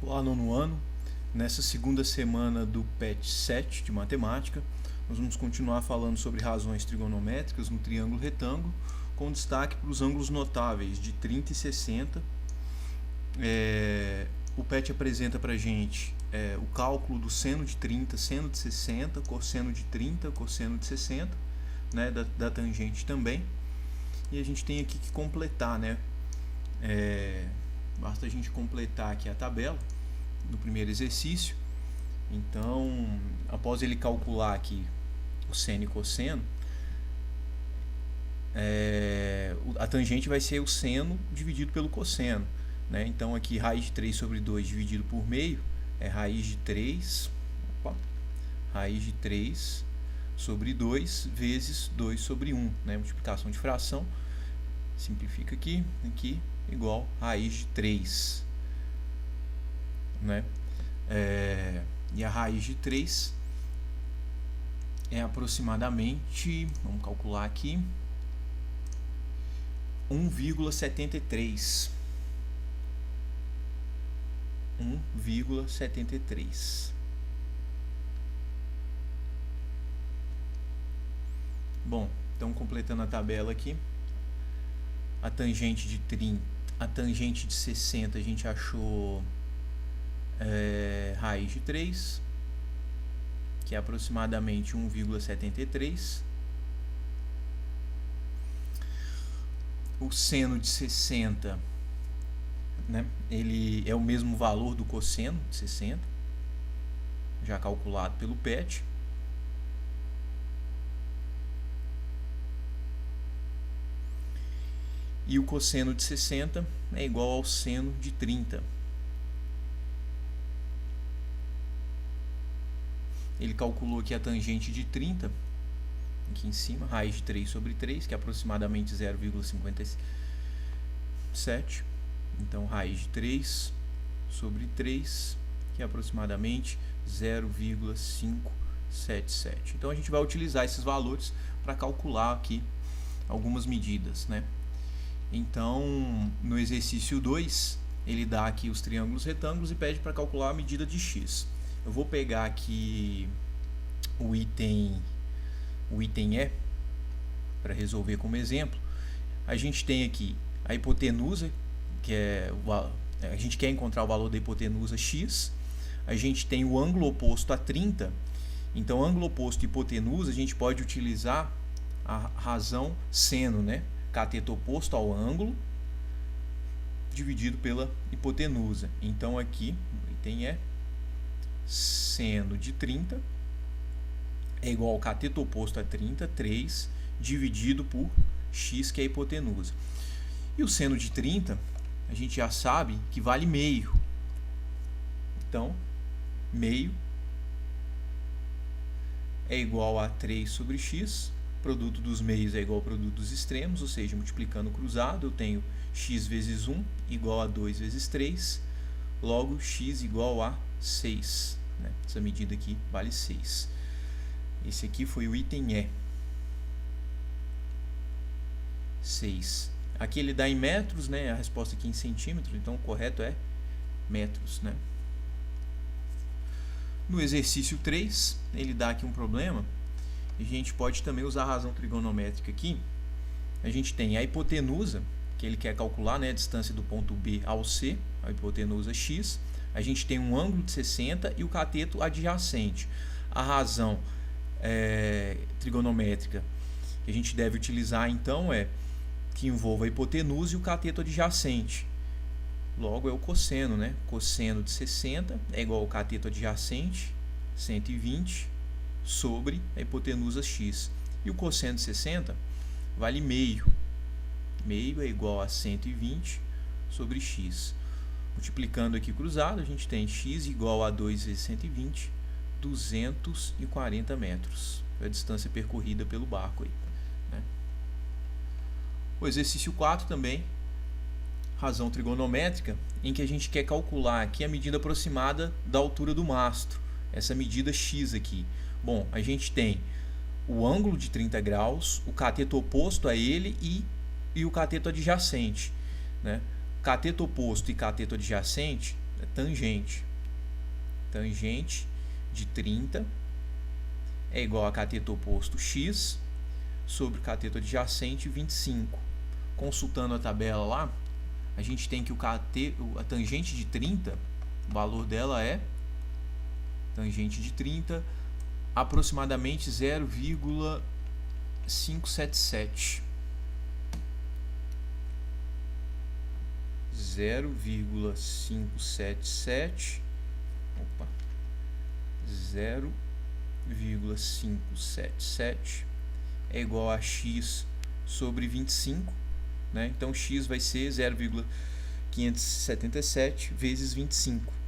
Olá, nono ano. Nessa segunda semana do PET 7 de matemática, nós vamos continuar falando sobre razões trigonométricas no triângulo retângulo, com destaque para os ângulos notáveis de 30 e 60. O PET apresenta para a gente o cálculo do seno de 30, seno de 60, cosseno de 30, cosseno de 60, né, da tangente também. E a gente tem aqui que completar, né? Basta a gente completar aqui a tabela no primeiro exercício. Então, após ele calcular aqui o seno e cosseno, a tangente vai ser o seno dividido pelo cosseno, né? Então aqui raiz de 3 sobre 2 dividido por meio é raiz de 3, raiz de 3 sobre 2 vezes 2 sobre 1, né? Multiplicação de fração, simplifica aqui igual raiz de 3, né? E a raiz de 3 é aproximadamente, vamos calcular aqui, 1,73. 1,73. Bom, então completando a tabela aqui, a tangente de 30, a tangente de 60 a gente achou raiz de 3, que é aproximadamente 1,73. O seno de 60, né, ele é o mesmo valor do cosseno de 60, já calculado pelo PET. E o cosseno de 60 é igual ao seno de 30. Ele calculou aqui a tangente de 30, aqui em cima, raiz de 3 sobre 3, que é aproximadamente 0,57. Então, raiz de 3 sobre 3, que é aproximadamente 0,577. Então, a gente vai utilizar esses valores para calcular aqui algumas medidas, né? Então, no exercício 2, ele dá aqui os triângulos retângulos e pede para calcular a medida de x. Eu vou pegar aqui o item E para resolver como exemplo. A gente tem aqui a hipotenusa, que a gente quer encontrar o valor da hipotenusa x. A gente tem o ângulo oposto a 30. Então, ângulo oposto e hipotenusa, a gente pode utilizar a razão seno, né? Cateto oposto ao ângulo dividido pela hipotenusa. Então, aqui o item é seno de 30 é igual ao cateto oposto a 30, 3, dividido por x, que é a hipotenusa. E o seno de 30, a gente já sabe que vale meio. Então, meio é igual a 3 sobre x, produto dos meios é igual ao produto dos extremos, ou seja, multiplicando o cruzado, eu tenho x vezes 1 igual a 2 vezes 3, logo x igual a 6. Né? Essa medida aqui vale 6. Esse aqui foi o item E. 6. Aqui ele dá em metros, né? A resposta aqui em centímetros, então o correto é metros, né? No exercício 3, ele dá aqui um problema. A gente pode também usar a razão trigonométrica aqui. A gente tem a hipotenusa, que ele quer calcular, né, a distância do ponto B ao C, a hipotenusa x. A gente tem um ângulo de 60 e o cateto adjacente. A razão trigonométrica que a gente deve utilizar, então, é que envolva a hipotenusa e o cateto adjacente. Logo, é o cosseno, né? Cosseno de 60 é igual ao cateto adjacente, 120, sobre a hipotenusa x. E o cosseno de 60 vale meio. Meio é igual a 120 sobre x. Multiplicando aqui cruzado, a gente tem x igual a 2 vezes 120, 240 metros. É a distância percorrida pelo barco aí, né? O exercício 4 também, razão trigonométrica, em que a gente quer calcular aqui a medida aproximada da altura do mastro. Essa medida x aqui. Bom, a gente tem o ângulo de 30 graus, o cateto oposto a ele e o cateto adjacente, né? Cateto oposto e cateto adjacente tangente. Tangente de 30 é igual a cateto oposto x sobre cateto adjacente 25. Consultando a tabela lá, a gente tem que a tangente de 30, o valor dela é tangente de 30 aproximadamente 0,577. 0,577. Opa. 0,577 é igual a x sobre 25, né? Então x vai ser 0,577 vezes 25.